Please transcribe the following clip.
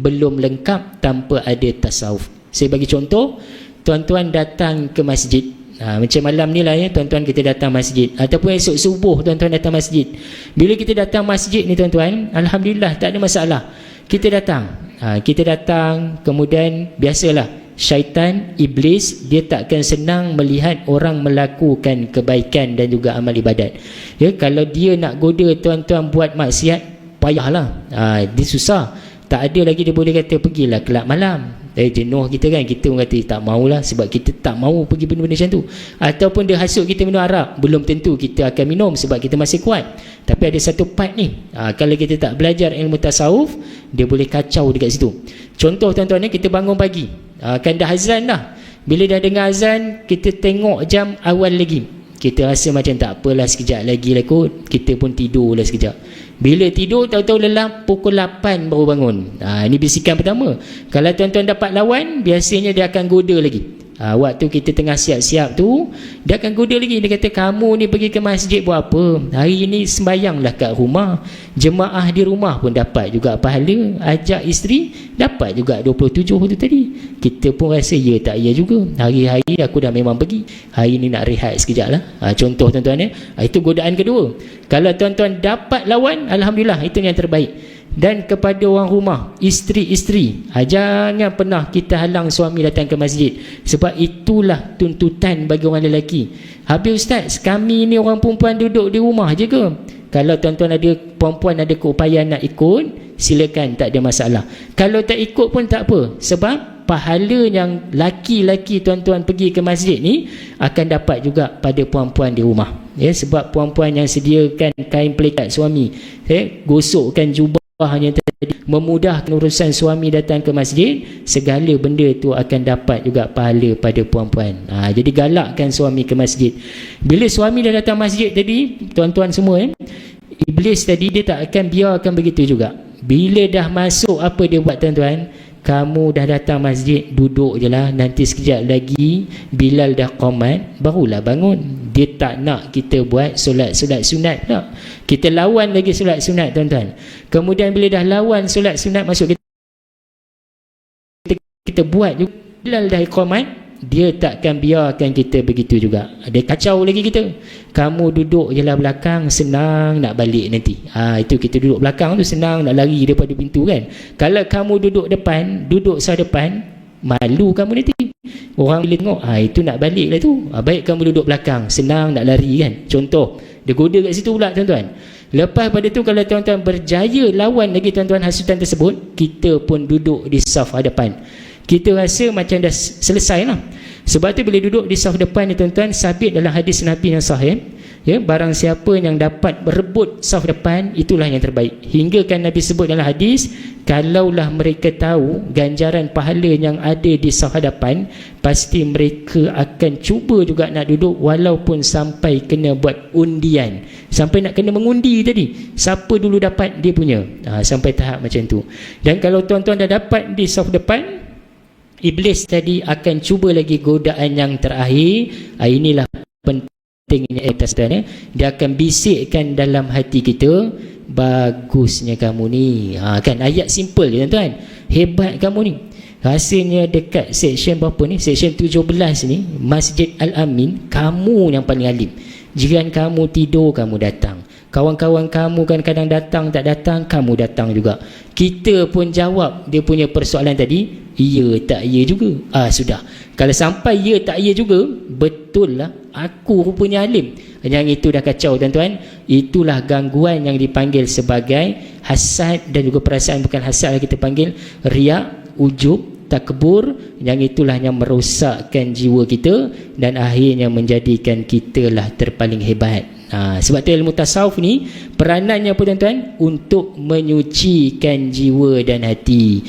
belum lengkap tanpa ada tasawuf. Saya bagi contoh, tuan-tuan datang ke masjid. Macam malam ni lah ya, tuan-tuan kita datang masjid, ataupun esok subuh tuan-tuan datang masjid. Bila kita datang masjid ni tuan-tuan, alhamdulillah tak ada masalah. Kita datang, kemudian biasalah syaitan, iblis, dia takkan senang melihat orang melakukan kebaikan dan juga amal ibadat. Ya, kalau dia nak goda tuan-tuan buat maksiat, payahlah. Dia susah. Tak ada lagi dia boleh kata pergilah kelab malam. Jenuh kita kan, kita orang kata tak maulah sebab kita tak mau pergi benda-benda macam tu. Ataupun dia hasut kita minum arak, belum tentu kita akan minum sebab kita masih kuat. Tapi ada satu part ni, kalau kita tak belajar ilmu tasawuf, dia boleh kacau dekat situ. Contoh tuan-tuan, kita bangun pagi, kan dah azan dah. Bila dah dengar azan, kita tengok jam awal lagi, kita rasa macam tak apalah, sekejap lagi lah kot, kita pun tidur lah sekejap. Bila tidur, tahu-tahu lelap pukul 8 baru bangun. Ini bisikan pertama. Kalau tuan-tuan dapat lawan, biasanya dia akan goda lagi. Waktu kita tengah siap-siap tu, dia akan goda lagi. Dia kata, kamu ni pergi ke masjid buat apa? Hari ni sembayanglah kat rumah. Jemaah di rumah pun dapat juga pahala. Ajak isteri, dapat juga 27 tu tadi. Kita pun rasa ya tak ya juga. Hari-hari aku dah memang pergi, hari ni nak rehat sekejap lah. Contoh tuan-tuan ya. Itu godaan kedua. Kalau tuan-tuan dapat lawan, alhamdulillah, itu yang terbaik. Dan kepada orang rumah, isteri-isteri, jangan pernah kita halang suami datang ke masjid, sebab itulah tuntutan bagi orang lelaki. Habis ustaz, kami ni orang perempuan duduk di rumah je ke? Kalau tuan-tuan ada perempuan ada keupayaan nak ikut, silakan, tak ada masalah. Kalau tak ikut pun tak apa, sebab pahala yang laki-laki tuan-tuan pergi ke masjid ni akan dapat juga pada puan-puan di rumah. Ya, sebab puan-puan yang sediakan kain pelikat suami, gosokkan jubah yang tadi, memudahkan urusan suami datang ke masjid, segala benda tu akan dapat juga pahala pada puan-puan. Jadi galakkan suami ke masjid. Bila suami dah datang masjid tadi, tuan-tuan semua, iblis tadi dia tak akan biarkan begitu juga. Bila dah masuk, apa dia buat tuan-tuan? Kamu dah datang masjid, duduk je lah, nanti sekejap lagi Bilal dah qamat, barulah bangun. Dia tak nak kita buat solat sunat tak. Kita lawan lagi solat sunat tuan-tuan. Kemudian bila dah lawan solat sunat masuk kita buat juga, Bilal dah qamat, dia takkan biarkan kita begitu juga. Dia kacau lagi kita. Kamu duduk je lah belakang, senang nak balik nanti. Itu kita duduk belakang tu senang nak lari daripada pintu kan. Kalau kamu duduk depan, duduk sah depan, malu kamu nanti. Orang bila tengok, itu nak balik lah tu. Baik kamu duduk belakang, senang nak lari kan. Contoh, dia goda kat situ pula tuan-tuan. Lepas pada tu, kalau tuan-tuan berjaya lawan lagi tuan-tuan hasutan tersebut, kita pun duduk di saf hadapan. Kita rasa macam dah selesai lah. Sebab tu bila duduk di saf depan ni tuan-tuan, sabit dalam hadis Nabi yang sahih, ya, barang siapa yang dapat berebut saf depan, itulah yang terbaik. Hingga kan Nabi sebut dalam hadis, kalaulah mereka tahu ganjaran pahala yang ada di saf hadapan, pasti mereka akan cuba juga nak duduk, walaupun sampai kena buat undian, sampai nak kena mengundi tadi, siapa dulu dapat dia punya. Sampai tahap macam tu. Dan kalau tuan-tuan dah dapat di saf depan, iblis tadi akan cuba lagi godaan yang terakhir. Inilah pentingnya atas dan dia akan bisikkan dalam hati kita, bagusnya kamu ni. Kan ayat simple je tuan-tuan, hebat kamu ni. Rasanya dekat seksyen berapa ni, seksyen 17 ni, Masjid Al-Amin, kamu yang paling alim. Jiran kamu tidur, kamu datang. Kawan-kawan kamu kan kadang datang, tak datang, kamu datang juga. Kita pun jawab dia punya persoalan tadi, ya tak ya juga. Sudah. Kalau sampai ya tak ya juga, betul lah, aku rupanya alim. Yang itu dah kacau tuan-tuan. Itulah gangguan yang dipanggil sebagai hasad, dan juga perasaan bukan hasad lah, kita panggil riak, ujub, takbur. Yang itulah yang merosakkan jiwa kita dan akhirnya menjadikan kita lah terpaling hebat. Sebab tu ilmu tasawuf ni peranannya apa tuan-tuan? Untuk menyucikan jiwa dan hati.